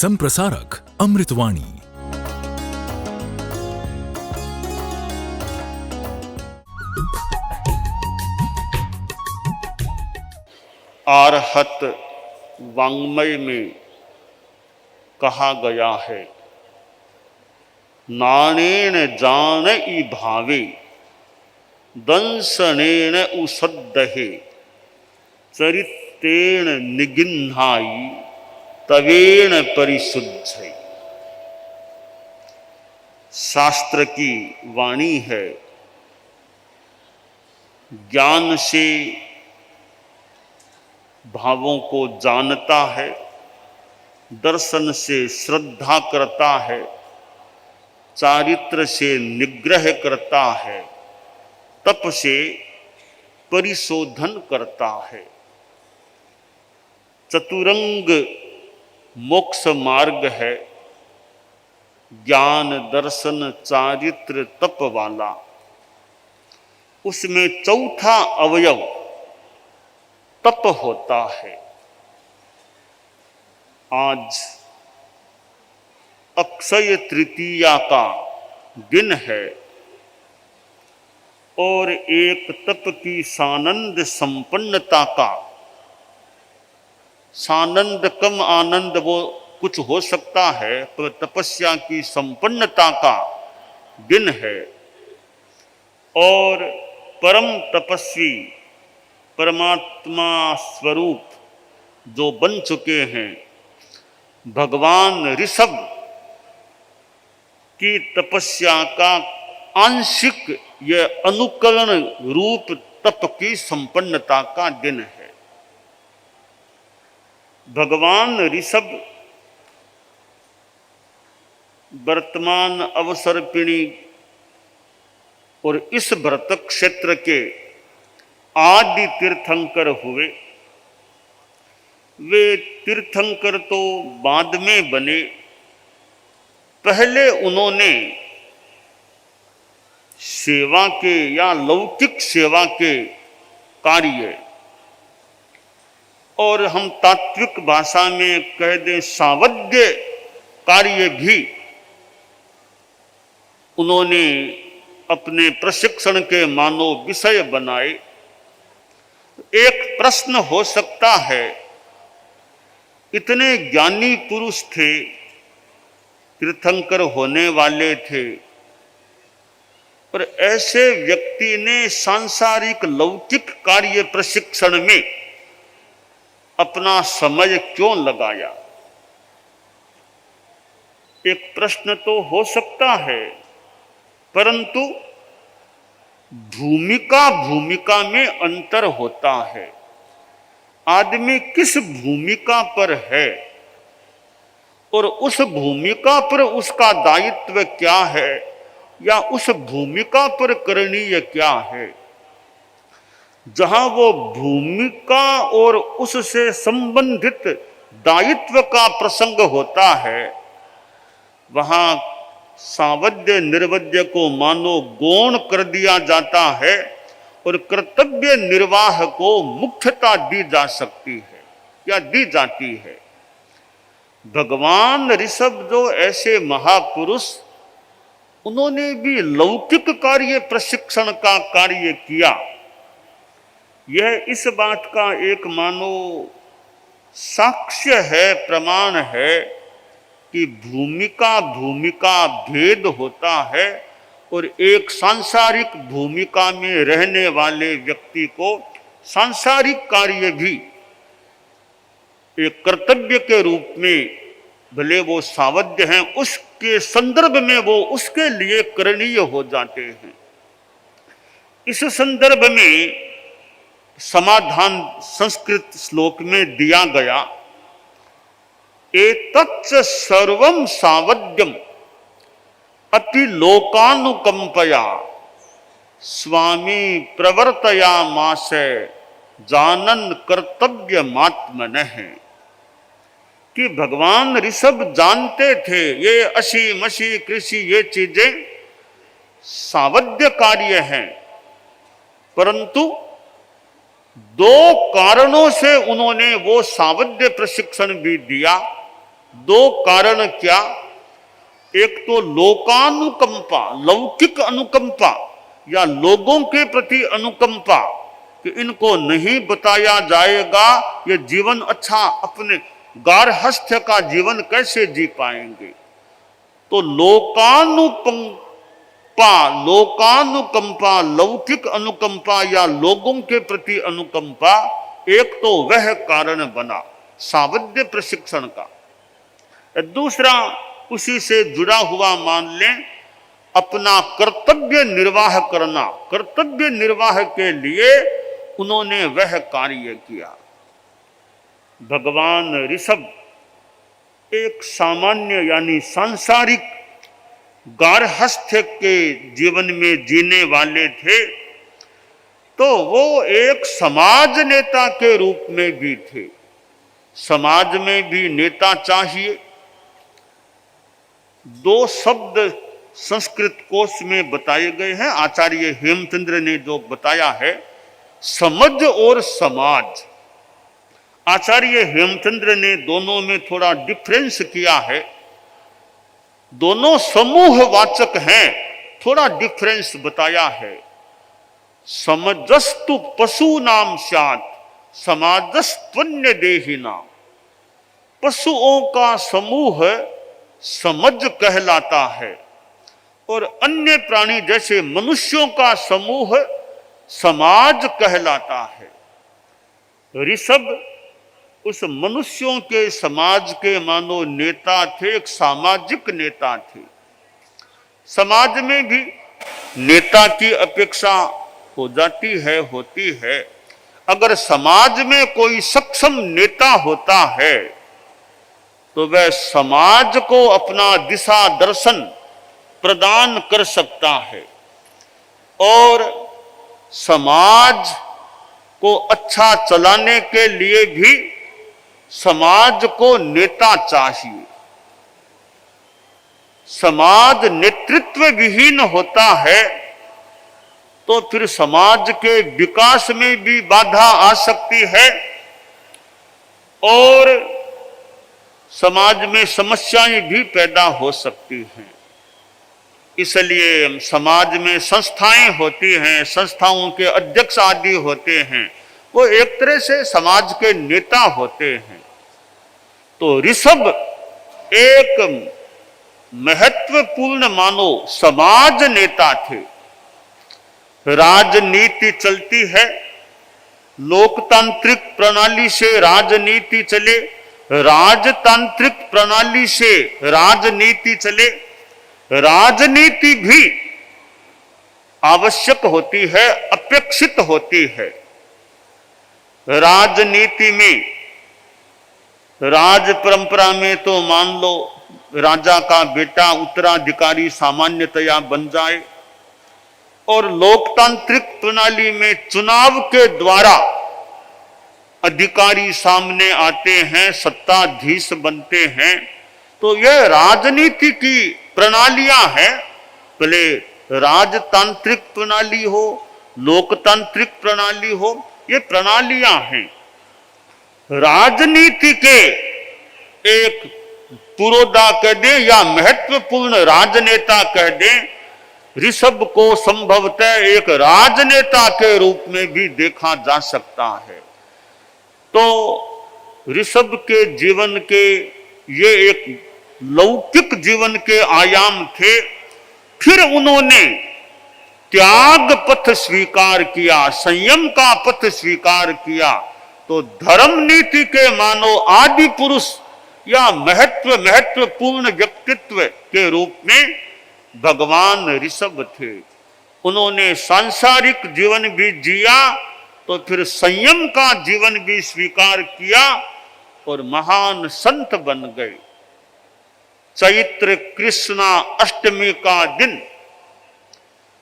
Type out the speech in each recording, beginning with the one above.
संप्रसारक अमृतवाणी। आर्हत वाङ्मय में कहा गया है, नानेन जान भावे दंसनेन उसद्दहे चरित्रेण निगिन्हाई तवेण परिशुद्धै। शास्त्र की वाणी है, ज्ञान से भावों को जानता है, दर्शन से श्रद्धा करता है, चारित्र से निग्रह करता है, तप से परिशोधन करता है। चतुरंग मोक्ष मार्ग है, ज्ञान दर्शन चारित्र तप वाला। उसमें चौथा अवयव तप होता है। आज अक्षय तृतीया का दिन है और एक तप की सानंद संपन्नता का, सानंद कम आनंद वो कुछ हो सकता है, तो तपस्या की संपन्नता का दिन है। और परम तपस्वी परमात्मा स्वरूप जो बन चुके हैं, भगवान ऋषभ की तपस्या का आंशिक यह अनुकरण रूप तप की संपन्नता का दिन है। भगवान ऋषभ वर्तमान अवसर्पिणी और इस व्रत क्षेत्र के आदि तीर्थंकर हुए। वे तीर्थंकर तो बाद में बने, पहले उन्होंने सेवा के या लौकिक सेवा के कार्य, और हम तात्विक भाषा में कह दें सावध्य कार्य भी उन्होंने अपने प्रशिक्षण के मानो विषय बनाए। एक प्रश्न हो सकता है, इतने ज्ञानी पुरुष थे, तीर्थंकर होने वाले थे, पर ऐसे व्यक्ति ने सांसारिक लौकिक कार्य प्रशिक्षण में अपना समय क्यों लगाया? एक प्रश्न तो हो सकता है, परंतु भूमिका में अंतर होता है। आदमी किस भूमिका पर है और उस भूमिका पर उसका दायित्व क्या है, या उस भूमिका पर करणीय क्या है। जहां वो भूमिका और उससे संबंधित दायित्व का प्रसंग होता है, वहां सावध्य निर्वध्य को मानो गौण कर दिया जाता है और कर्तव्य निर्वाह को मुख्यता दी जा सकती है या दी जाती है। भगवान ऋषभ जो ऐसे महापुरुष, उन्होंने भी लौकिक कार्य प्रशिक्षण का कार्य किया। यह इस बात का एक मानो साक्ष्य है, प्रमाण है कि भूमिका भेद होता है और एक सांसारिक भूमिका में रहने वाले व्यक्ति को सांसारिक कार्य भी एक कर्तव्य के रूप में, भले वो सावध्य हैं, उसके संदर्भ में वो उसके लिए करणीय हो जाते हैं। इस संदर्भ में समाधान संस्कृत श्लोक में दिया गया, एतच्च सर्वं सावध्यम अति लोकानुकंपया स्वामी प्रवर्तयामास जानन कर्तव्यमात्मनः। कि भगवान ऋषभ जानते थे ये अशी मशी कृषि ये चीजें सावध्य कार्य हैं, परंतु दो कारणों से उन्होंने वो सावध्य प्रशिक्षण भी दिया। दो कारण क्या, एक तो लोकानुकंपा, लौकिक अनुकंपा या लोगों के प्रति अनुकंपा कि इनको नहीं बताया जाएगा ये जीवन अच्छा, अपने गारहस्थ्य का जीवन कैसे जी पाएंगे। तो लोकानुकंपा, लौकिक अनुकंपा या लोगों के प्रति अनुकंपा, एक तो वह कारण बना सावध्य प्रशिक्षण का। दूसरा उसी से जुड़ा हुआ मान लें अपना कर्तव्य निर्वाह करना। कर्तव्य निर्वाह के लिए उन्होंने वह कार्य किया। भगवान ऋषभ एक सामान्य यानी सांसारिक गारहस्थ्य के जीवन में जीने वाले थे, तो वो एक समाज नेता के रूप में भी थे। समाज में भी नेता चाहिए। दो शब्द संस्कृत कोश में बताए गए हैं, आचार्य हेमचंद्र ने जो बताया है, समझ और समाज। आचार्य हेमचंद्र ने दोनों में थोड़ा डिफरेंस किया है। दोनों समूहवाचक हैं, थोड़ा डिफरेंस बताया है। समजस्तु पशु नाम स्यात् समाजस्त्वन्य देहि नाम। पशुओं का समूह समझ कहलाता है और अन्य प्राणी जैसे मनुष्यों का समूह समाज कहलाता है। ऋषभ उस मनुष्यों के समाज के मानो नेता थे, एक सामाजिक नेता थे। समाज में भी नेता की अपेक्षा हो जाती है, होती है। अगर समाज में कोई सक्षम नेता होता है तो वह समाज को अपना दिशा दर्शन प्रदान कर सकता है और समाज को अच्छा चलाने के लिए भी समाज को नेता चाहिए। समाज नेतृत्व विहीन होता है तो फिर समाज के विकास में भी बाधा आ सकती है और समाज में समस्याएं भी पैदा हो सकती हैं। इसलिए समाज में संस्थाएं होती हैं, संस्थाओं के अध्यक्ष आदि होते हैं, वो एक तरह से समाज के नेता होते हैं। तो ऋषभ एक महत्वपूर्ण मानो समाज नेता थे। राजनीति चलती है, लोकतांत्रिक प्रणाली से राजनीति चले, राजतांत्रिक प्रणाली से राजनीति चले। राजनीति भी आवश्यक होती है, अपेक्षित होती है। राजनीति में, राज परंपरा में तो मान लो राजा का बेटा उत्तराधिकारी सामान्यतया बन जाए और लोकतांत्रिक प्रणाली में चुनाव के द्वारा अधिकारी सामने आते हैं, सत्ताधीश बनते हैं। तो यह राजनीति की प्रणालियां हैं। भले राजतांत्रिक प्रणाली हो, लोकतांत्रिक प्रणाली हो, ये प्रणालियां हैं। राजनीति के एक पुरोधा कह दें या महत्वपूर्ण राजनेता कह दें, ऋषभ को संभवतः एक राजनेता के रूप में भी देखा जा सकता है। तो ऋषभ के जीवन के ये एक लौकिक जीवन के आयाम थे। फिर उन्होंने त्याग पथ स्वीकार किया, संयम का पथ स्वीकार किया। तो धर्म नीति के मानो आदि पुरुष या महत्वपूर्ण व्यक्तित्व के रूप में भगवान ऋषभ थे। उन्होंने सांसारिक जीवन भी जिया तो फिर संयम का जीवन भी स्वीकार किया और महान संत बन गए। चैत्र कृष्णा अष्टमी का दिन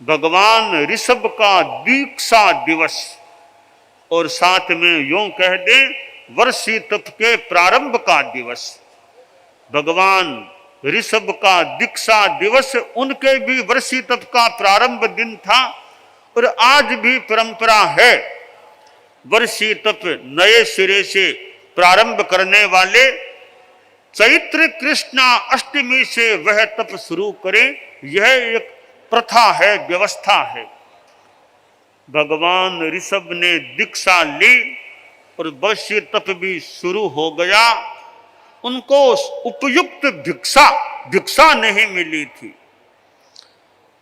भगवान ऋषभ का दीक्षा दिवस और साथ में यूं कह दें वर्षी तप के प्रारंभ का दिवस। भगवान ऋषभ का दीक्षा दिवस उनके भी वर्षी तप का प्रारंभ दिन था और आज भी परंपरा है वर्षी तप नए सिरे से प्रारंभ करने वाले चैत्र कृष्णा अष्टमी से वह तप शुरू करे, यह एक प्रथा है, व्यवस्था है। भगवान ऋषभ ने दीक्षा ली और वर्षीय तप भी शुरू हो गया। उनको उपयुक्त भिक्षा नहीं मिली थी,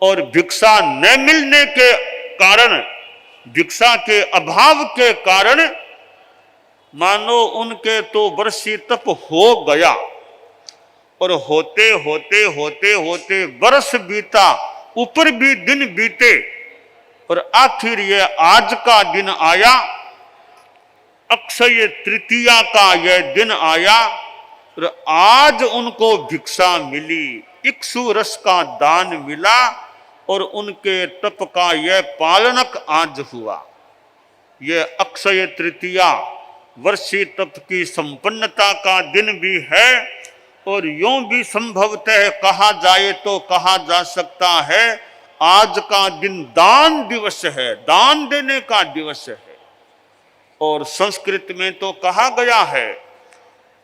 और भिक्षा न मिलने के कारण, भिक्षा के अभाव के कारण मानो उनके तो वर्षीय तप हो गया। और होते होते होते होते वर्ष बीता, ऊपर भी दिन बीते, और आखिर ये आज का दिन आया, अक्षय तृतीया का यह दिन आया, और आज उनको भिक्षा मिली, इक्षु रस का दान मिला, और उनके तप का यह पालनक आज हुआ। यह अक्षय तृतीया वर्षीय तप की संपन्नता का दिन भी है, और यूं भी संभवतः कहा जाए तो कहा जा सकता है आज का दिन दान दिवस है, दान देने का दिवस है। और संस्कृत में तो कहा गया है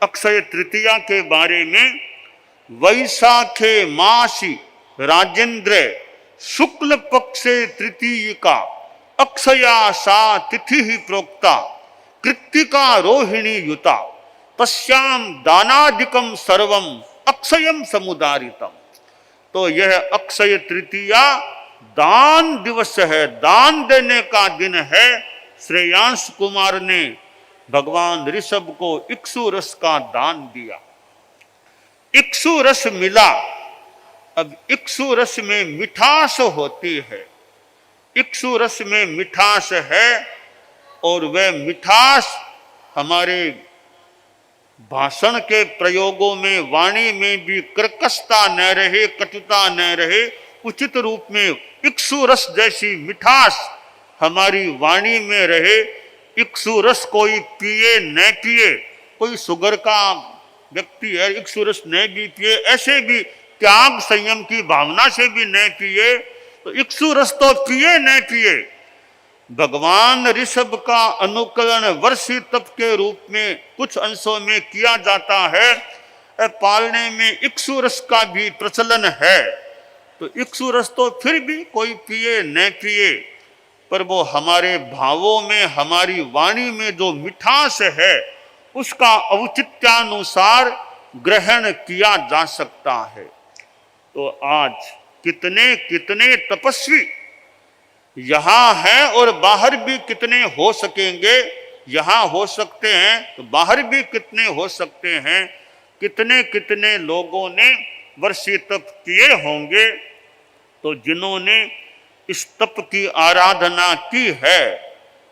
अक्षय तृतीया के बारे में, वैशाखे मासी राजेंद्र शुक्ल पक्षे तृतीयिका अक्षया सा तिथि ही प्रोक्ता कृत्तिका रोहिणी युता तस्याम दानादिकम सर्वम अक्षयम समुदारितम। तो यह अक्षय तृतीया दान दिवस है, दान देने का दिन है। श्रेयांश कुमार ने भगवान ऋषभ को इक्षु रस का दान दिया, इक्षु रस मिला। अब इक्षु रस में मिठास होती है, इक्षु रस में मिठास है, और वह मिठास हमारे भाषण के प्रयोगों में, वाणी में भी कर्कशता न रहे, कटुता न रहे, उचित रूप में इक्षु रस जैसी मिठास हमारी वाणी में रहे। इक्षु रस कोई पिए न पिए, कोई शुगर का व्यक्ति है, इक्षु रस न भी पिए, ऐसे भी त्याग संयम की भावना से भी न पिए, तो इक्षु रस तो पिए न पिए। भगवान ऋषभ का अनुकरण वर्षीय तप के रूप में कुछ अंशों में किया जाता है। पालने में इक्षु रस का भी प्रचलन है, तो इक्षु रस तो फिर भी कोई पिए न पिए, पर वो हमारे भावों में, हमारी वाणी में जो मिठास है उसका औचित्यानुसार ग्रहण किया जा सकता है। तो आज कितने कितने तपस्वी यहाँ हैं, और बाहर भी कितने हो सकेंगे, यहाँ हो सकते हैं तो बाहर भी कितने हो सकते हैं। कितने कितने लोगों ने वर्षीय तप किए होंगे, तो जिन्होंने इस तप की आराधना की है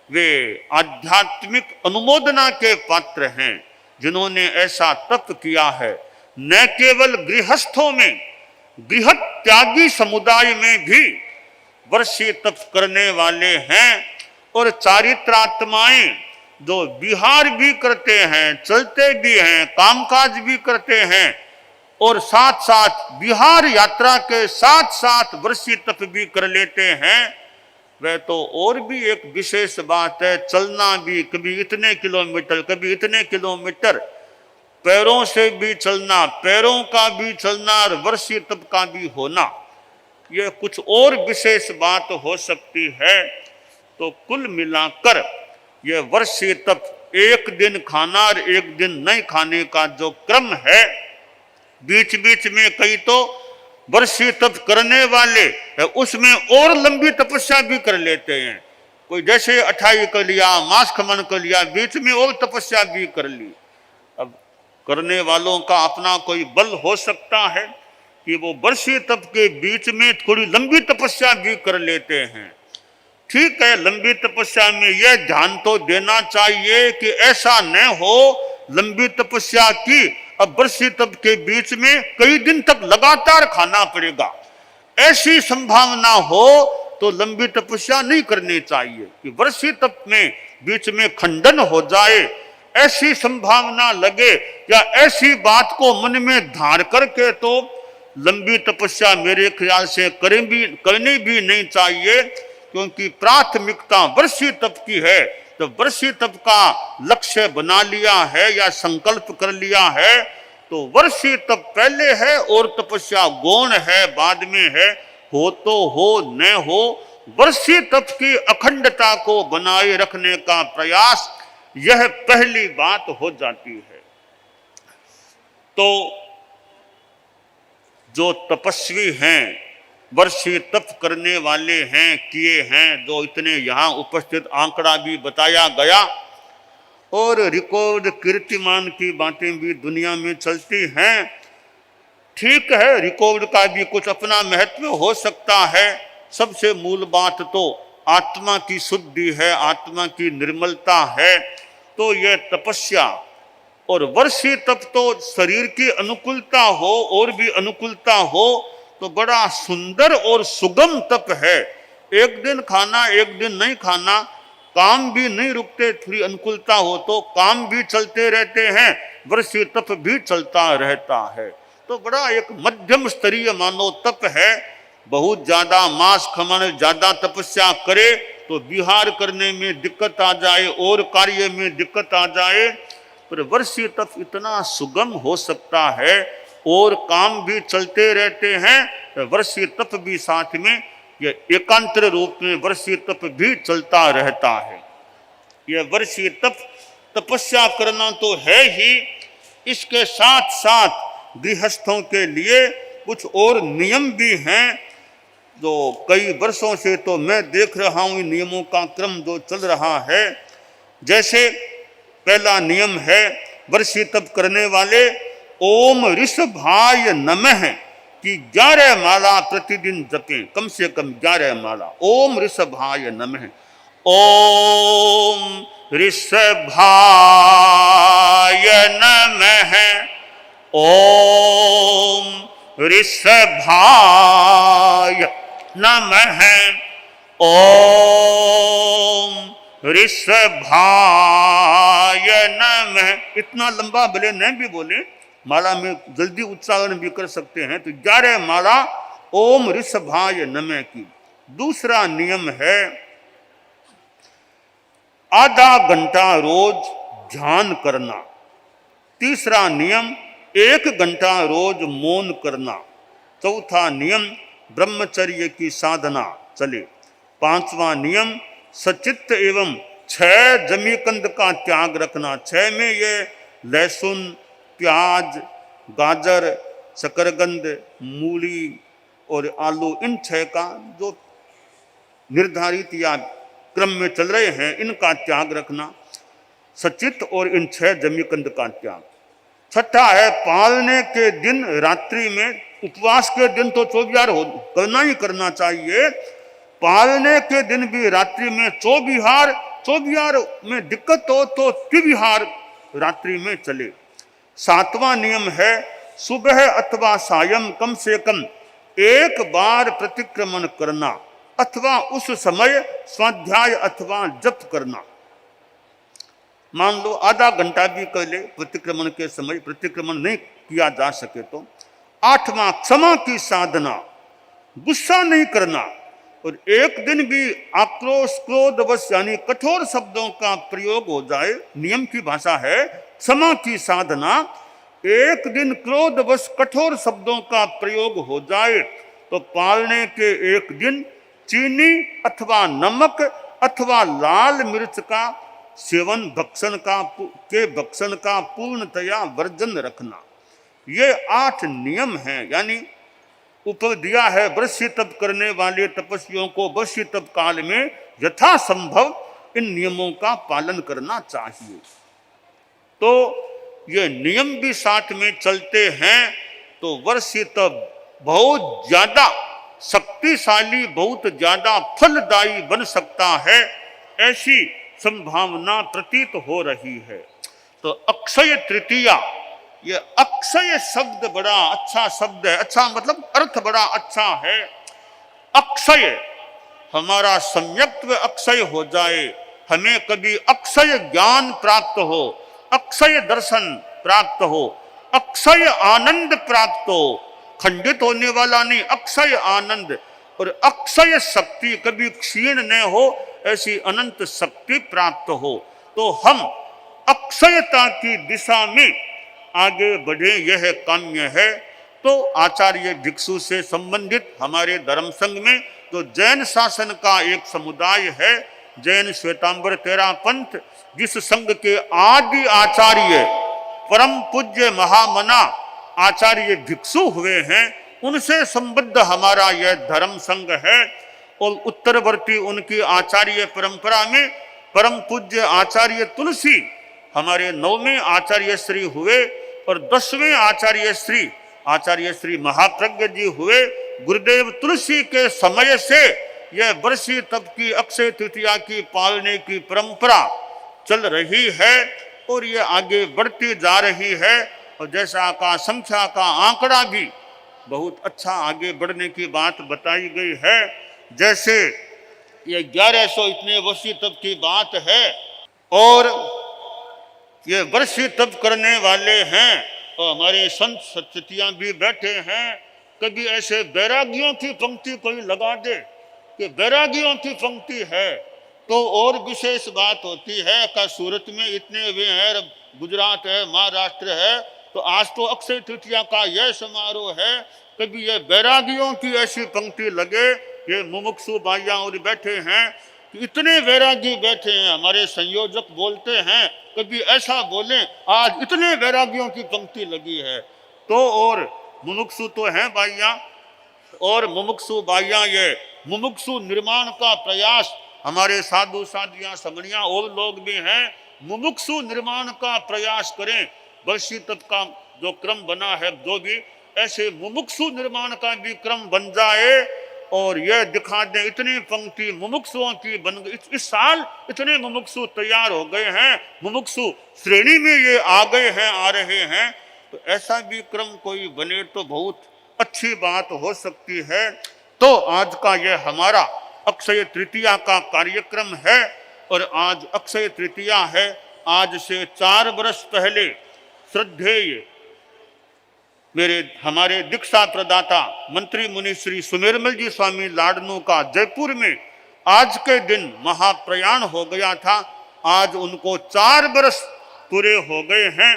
वे आध्यात्मिक अनुमोदना के पात्र हैं। जिन्होंने ऐसा तप किया है, न केवल गृहस्थों में, गृह त्यागी समुदाय में भी वर्षीय तप करने वाले हैं, और चारित्रात्माएं जो विहार भी करते हैं, चलते भी हैं, कामकाज भी करते हैं, और साथ साथ विहार यात्रा के साथ साथ वर्षीय तप भी कर लेते हैं। वह तो और भी एक विशेष बात है, चलना भी, कभी इतने किलोमीटर, कभी इतने किलोमीटर, पैरों से भी चलना, पैरों का भी चलना, और वर्षीय तप का भी होना, यह कुछ और विशेष बात हो सकती है। तो कुल मिलाकर यह वर्षीय तप, एक दिन खाना और एक दिन नहीं खाने का जो क्रम है, बीच बीच में कई तो वर्षीय तप करने वाले उसमें और लंबी तपस्या भी कर लेते हैं। कोई जैसे अठाई कर लिया, मास खमन कर लिया, बीच में और तपस्या भी कर ली। अब करने वालों का अपना कोई बल हो सकता है कि वो वर्षीय तप के बीच में थोड़ी लंबी तपस्या भी कर लेते हैं। ठीक है, लंबी तपस्या में यह ध्यान तो देना चाहिए कि ऐसा न हो लंबी तपस्या की, अब वर्षीय तप के बीच में कई दिन तक लगातार खाना पड़ेगा, ऐसी संभावना हो तो लंबी तपस्या नहीं करनी चाहिए। कि वर्षीय तप में बीच में खंडन हो जाए, ऐसी संभावना लगे या ऐसी बात को मन में धार करके तो लंबी तपस्या मेरे ख्याल से करनी भी नहीं चाहिए, क्योंकि प्राथमिकता वर्षीय तप की है। तो वर्षीय तप का लक्ष्य बना लिया है या संकल्प कर लिया है, तो वर्षी तप पहले है और तपस्या गौण है, बाद में है। हो तो हो, न हो, वर्षी तप की अखंडता को बनाए रखने का प्रयास, यह पहली बात हो जाती है। तो जो तपस्वी हैं, वर्षी तप करने वाले हैं, किए हैं, जो इतने यहाँ उपस्थित आंकड़ा भी बताया गया और रिकॉर्ड कीर्तिमान की बातें भी दुनिया में चलती हैं। ठीक है, रिकॉर्ड का भी कुछ अपना महत्व हो सकता है। सबसे मूल बात तो आत्मा की शुद्धि है, आत्मा की निर्मलता है। तो यह तपस्या और वर्षी तप तो शरीर की अनुकूलता हो और भी अनुकूलता हो तो बड़ा सुंदर और सुगम तप है। एक दिन खाना, एक दिन नहीं खाना, काम भी नहीं रुकते, थोड़ी अनुकूलता हो तो काम भी चलते रहते हैं, वर्षी तप भी चलता रहता है। तो बड़ा एक मध्यम स्तरीय मानो तप है। बहुत ज्यादा मांस खमन, ज्यादा तपस्या करे तो विहार करने में दिक्कत आ जाए और कार्य में दिक्कत आ जाए, पर वर्षी तप इतना सुगम हो सकता है और काम भी चलते रहते हैं। वर्षी तप भी साथ में, यह एकांतर रूप में वर्षी तप भी चलता रहता है। यह वर्षी तप तपस्या करना तो है ही, इसके साथ साथ गृहस्थों के लिए कुछ और नियम भी हैं जो कई वर्षों से तो मैं देख रहा हूँ, नियमों का क्रम जो चल रहा है। जैसे पहला नियम है वर्षी तप करने वाले ओम ऋषभाय नमः की 11 माला प्रतिदिन जपें, कम से कम 11 माला। ओम ऋषभाय नमः, ओम ऋषभाय नमः, ओम ऋषभाय नमः, ओम ऋषभाय नमः। इतना लंबा भले नहीं भी बोले, माला में जल्दी उच्चारण भी कर सकते हैं। तो 11 माला ओम ऋषभाय नमः की। दूसरा नियम है आधा घंटा रोज ध्यान करना। तीसरा नियम 1 घंटा रोज मौन करना। चौथा नियम ब्रह्मचर्य की साधना चले। पांचवा नियम सचित्त एवं 6 जमीकंद का त्याग रखना। 6 में ये लहसुन, प्याज, गाजर, शकरकंद, मूली और आलू, इन 6 का जो निर्धारित या क्रम में चल रहे हैं, इनका त्याग रखना, सचित और इन 6 जमीकंद का त्याग। छठा है पालने के दिन रात्रि में, उपवास के दिन तो चौबिहार करना ही करना चाहिए, पालने के दिन भी रात्रि में चौबिहार, चौबिहार में दिक्कत हो तो त्रिविहार रात्रि में चले। 7वां नियम है सुबह अथवा सायं कम से कम 1 बार प्रतिक्रमण करना अथवा उस समय स्वाध्याय अथवा जप करना। मान लो आधा घंटा भी कर ले प्रतिक्रमण के समय, प्रतिक्रमण नहीं किया जा सके तो। 8वां क्षमा की साधना, गुस्सा नहीं करना और एक दिन भी आक्रोश क्रोधवश यानी कठोर शब्दों का प्रयोग हो जाए, नियम की भाषा है क्षमा की साधना। एक दिन क्रोधवश कठोर शब्दों का प्रयोग हो जाए तो पालने के एक दिन चीनी अथवा नमक अथवा लाल मिर्च का सेवन भक्षण का पूर्णतया वर्जन रखना। ये 8 नियम हैं। यानी ऊपर दिया है वर्षी तप करने वाले तपस्वियों को वर्षी तप काल में यथासंभव इन नियमों का पालन करना चाहिए। तो ये नियम भी साथ में चलते हैं तो वर्षी तप बहुत ज्यादा शक्तिशाली, बहुत ज्यादा फलदायी बन सकता है, ऐसी संभावना प्रतीत हो रही है। तो अक्षय तृतीया, ये अक्षय शब्द बड़ा अच्छा शब्द है। अच्छा मतलब अर्थ बड़ा अच्छा है। अक्षय, हमारा सम्यक्त्व अक्षय हो जाए, हमें कभी अक्षय ज्ञान प्राप्त हो, अक्षय दर्शन प्राप्त हो, अक्षय आनंद प्राप्त हो, खंडित होने वाला नहीं, अक्षय आनंद और अक्षय शक्ति कभी क्षीण न हो, ऐसी अनंत शक्ति प्राप्त हो। तो हम अक्षयता की दिशा में आगे बढ़े यह काम्य है। तो आचार्य भिक्षु से संबंधित हमारे धर्म संघ में तो जैन शासन का एक समुदाय है, जैन श्वेतांबर तेरा पंथ, जिस संघ के आदि आचार्य परम पूज्य महामना आचार्य भिक्षु हुए हैं, उनसे संबद्ध हमारा यह धर्म संघ है। और उत्तरवर्ती उनकी आचार्य परंपरा में परम पूज्य आचार्य तुलसी हमारे 9वें आचार्य श्री हुए और 10वें आचार्य श्री महाप्रज्ञ जी हुए। गुरुदेव तुलसी के समय से यह वर्षी तप की अक्षय तृतीया की पालने की परंपरा चल रही है और ये आगे बढ़ती जा रही है। और जैसा का संख्या का आंकड़ा भी बहुत अच्छा आगे बढ़ने की बात बताई गई है। जैसे ये 1100 इतने वर्षी तप की बात है और ये वर्षी तप करने वाले हैं और हमारे संत सत्सतियां भी बैठे हैं। कभी ऐसे बैरागियों की पंक्ति कोई लगा दे कि बैरागियों की पंक्ति है तो और विशेष बात होती है। का सूरत में इतने वे हैं, गुजरात है, महाराष्ट्र है, तो आज तो अक्षय तृतीया का यह समारोह है। कभी ये बैरागियों की ऐसी पंक्ति लगे, ये मुमुक्षु भाइयां और बैठे हैं, इतने वैरागी बैठे हैं। हमारे संयोजक बोलते हैं कभी ऐसा बोले आज इतने वैरागियों की पंक्ति लगी है। तो और मुमुक्षु तो हैं भाइयां, और मुमुक्षु भाइयां ये मुमुक्षु निर्माण का प्रयास, हमारे साधु साधियां समणियां और लोग भी हैं, मुमुक्षु निर्माण का प्रयास करें। वर्षी तप का जो क्रम बना है, जो भी ऐसे मुमुक्षु निर्माण का भी क्रम बन जाए और यह दिखा दें इतनी पंक्ति मुमुक्षुओं की बन गई। इस साल इतने मुमुक्षु तैयार हो गए हैं, मुमुक्षु श्रेणी में ये आ गए हैं, आ रहे हैं। तो ऐसा भी क्रम कोई बने तो बहुत अच्छी बात हो सकती है। तो आज का यह हमारा अक्षय तृतीया का कार्यक्रम है और आज अक्षय तृतीया है। आज से 4 वर्ष पहले श्रद्धेय हमारे दीक्षा प्रदाता मंत्री मुनि श्री सुमेरमल जी स्वामी लाडनू का जयपुर में आज के दिन महाप्रयाण हो गया था। आज उनको 4 वर्ष पूरे हो गए हैं।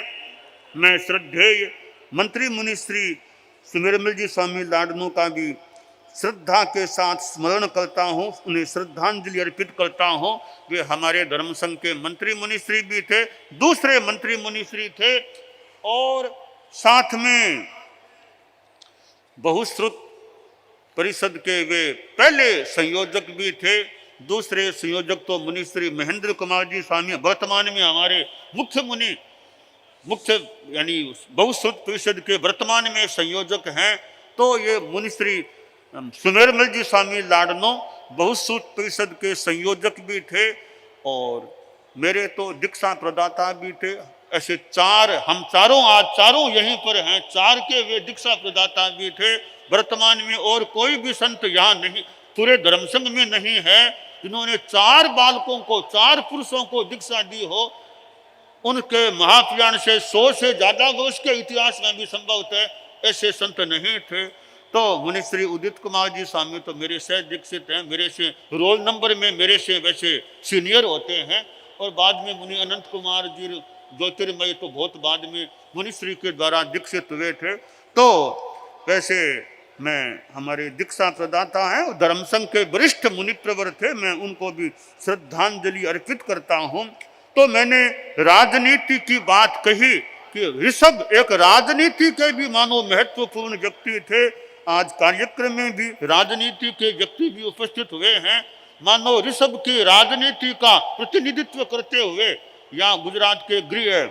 मैं श्रद्धेय मंत्री मुनि श्री सुमेरमल जी स्वामी लाडनू का भी श्रद्धा के साथ स्मरण करता हूँ, उन्हें श्रद्धांजलि अर्पित करता हूँ। वे हमारे धर्म संघ के मंत्री मुनिश्री भी थे, दूसरे मंत्री मुनिश्री थे और साथ में बहुश्रुत परिषद के वे पहले संयोजक भी थे। दूसरे संयोजक तो मुनिश्री महेंद्र कुमार जी स्वामी वर्तमान में हमारे मुख्य यानी बहुश्रुत परिषद के वर्तमान में संयोजक हैं। तो ये मुनिश्री सुमेरमल जी स्वामी लाडनो बहुश्रुत परिषद के संयोजक भी थे और मेरे तो दीक्षा प्रदाता भी थे। ऐसे 4 हम चारों आज चारों यहीं पर हैं, 4 के वे दीक्षा प्रदाता भी थे। वर्तमान में और कोई भी संत यहाँ नहीं, पूरे धर्म संघ में नहीं है जिन्होंने 4 बालकों को, 4 पुरुषों को दीक्षा दी हो। उनके महाप्रयाण से 100 से ज्यादा वर्ष के इतिहास में भी संभवतः ऐसे संत नहीं थे। तो मुनिश्री उदित कुमार जी स्वामी तो मेरे से दीक्षित हैं, मेरे से रोल नंबर में मेरे से वैसे सीनियर होते हैं। और बाद में मुनि अनंत कुमार जी ज्योतिर्मय तो बहुत बाद में मुनिश्री के द्वारा दीक्षित हुए थे। तो वैसे मैं हमारे दीक्षा प्रदाता हैं और धर्म संघ के वरिष्ठ मुनिप्रवर थे, मैं उनको भी श्रद्धांजलि अर्पित करता हूँ। तो मैंने राजनीति की बात कही कि ऋषभ एक राजनीति के भी मानो महत्वपूर्ण व्यक्ति थे। आज कार्यक्रम में भी राजनीति के व्यक्ति भी उपस्थित हुए हैं। मानो ऋषभ की राजनीति का प्रतिनिधित्व करते हुए यहाँ गुजरात के गृह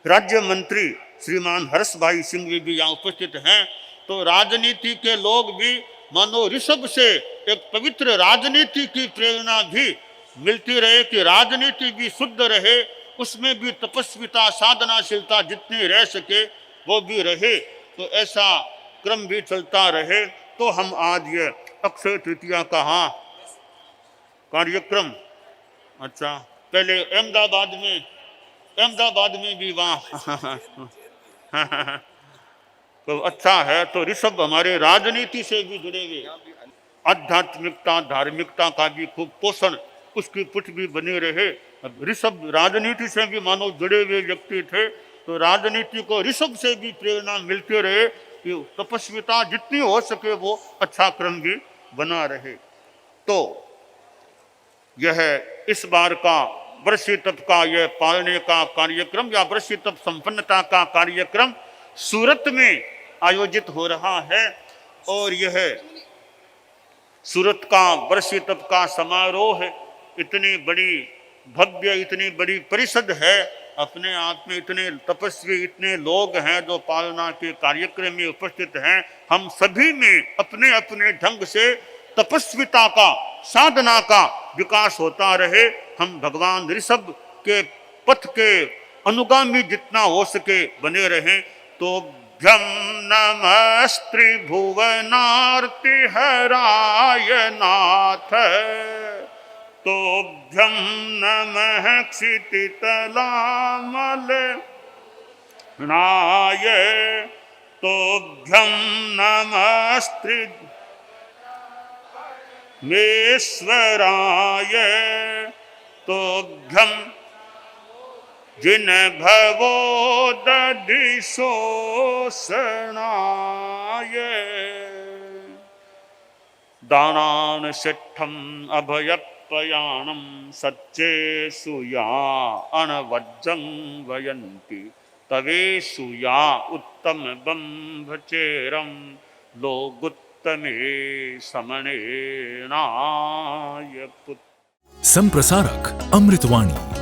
राज्य मंत्री श्रीमान हर्ष भाई सिंह भी यहाँ उपस्थित हैं। तो राजनीति के लोग भी मानो ऋषभ से एक पवित्र राजनीति की प्रेरणा भी मिलती रहे कि राजनीति भी शुद्ध रहे, उसमें भी तपस्विता साधनाशीलता जितनी रह सके वो भी रहे। तो ऐसा क्रम भी चलता रहे। तो हम आज ये अक्षय तृतीया का कार्यक्रम, अच्छा पहले अहमदाबाद में भी वहाँ तो अच्छा है। तो ऋषभ हमारे राजनीति से भी जुड़े हुए, आध्यात्मिकता धार्मिकता का भी खूब पोषण उसकी पुट भी बने रहे। ऋषभ राजनीति से भी मानो जुड़े हुए व्यक्ति थे। तो राजनीति को ऋषभ से भी प्रेरणा मिलती रहे कि तपस्विता जितनी हो सके वो अच्छा क्रम भी बना रहे। तो यह इस बार का वर्षी तप का यह पालने का कार्यक्रम या वर्षी तप संपन्नता का कार्यक्रम सूरत में आयोजित हो रहा है। और यह सूरत का वर्षी तप का समारोह इतनी बड़ी भव्य, इतनी बड़ी परिषद है, अपने आप में इतने तपस्वी, इतने लोग हैं जो पालना के कार्यक्रम में उपस्थित हैं। हम सभी में अपने अपने ढंग से तपस्विता का, साधना का विकास होता रहे। हम भगवान ऋषभ के पथ के अनुगामी जितना हो सके बने रहें। तो भ्यम नमस्त्रि भुवनार्ति हराय नाथ, तोभ्यं नमः क्षितितलामल नाय, तोभ्यं नमस्त्रि मेश्वराय, तोभ्यं जिन भवो दधिशोषणाय। दानान सिद्धम अभयपयाणम सच्चेषु या अनवज्जं वयन्ति, तवेषु या उत्तम ब्रह्मचेरं लोगुत्तमे समने नाय पुत्र। संप्रसारक अमृतवाणी।